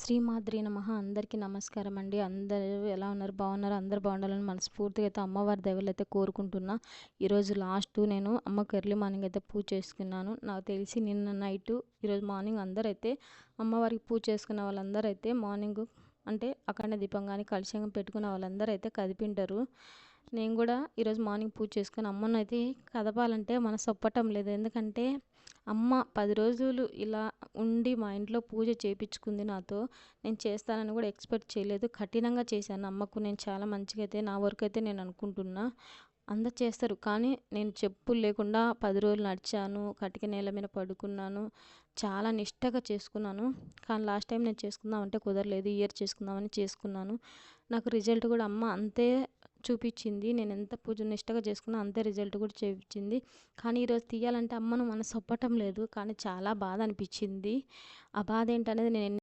శ్రీమాద్రి నమః. అందరికీ నమస్కారం అండి. అందరూ ఎలా ఉన్నారు? బాగున్నారు? అందరూ బాగుండాలని మనస్ఫూర్తిగా అయితే అమ్మవారి దయవల్ల అయితే కోరుకుంటున్నా. ఈరోజు నేను అమ్మకు ఎర్లీ మార్నింగ్ అయితే పూజ చేసుకున్నాను. నాకు తెలిసి నిన్న నైటు ఈరోజు మార్నింగ్ అందరైతే అమ్మవారికి పూజ చేసుకున్న వాళ్ళందరూ అయితే మార్నింగ్ అంటే అఖండ దీపం కానీ కలశం పెట్టుకున్న వాళ్ళందరూ అయితే కదిపింటారు. నేను కూడా ఈరోజు మార్నింగ్ పూజ చేసుకుని అమ్మను అయితే కదపాలంటే మనసు ఒప్పటం లేదు. ఎందుకంటే అమ్మ 10 రోజులు ఇలా ఉండి మా ఇంట్లో పూజ చేయించుకుంది నాతో. నేను చేస్తానని కూడా ఎక్స్పెక్ట్ చేయలేదు. కఠినంగా చేశాను అమ్మకు. నేను చాలా మంచిగా అయితే నా వరకు అయితే నేను అనుకుంటున్నా. అందరు చేస్తారు కానీ నేను చెప్పులు లేకుండా 10 రోజులు నడిచాను. కటిక నేల మీద పడుకున్నాను. చాలా నిష్టగా చేసుకున్నాను. కానీ లాస్ట్ టైం నేను చేసుకుందాం అంటే కుదరలేదు. ఇయర్ చేసుకుందామని చేసుకున్నాను. నాకు రిజల్ట్ కూడా అమ్మ అంతే చూపించింది. నేను ఎంత పూజ నిష్టగా చేసుకున్నా అంతే రిజల్ట్ కూడా చూపించింది. కానీ ఈరోజు తీయాలంటే అమ్మను మనసు ఒప్పటం లేదు. కానీ చాలా బాధ అనిపించింది. ఆ బాధ ఏంటనేది నేను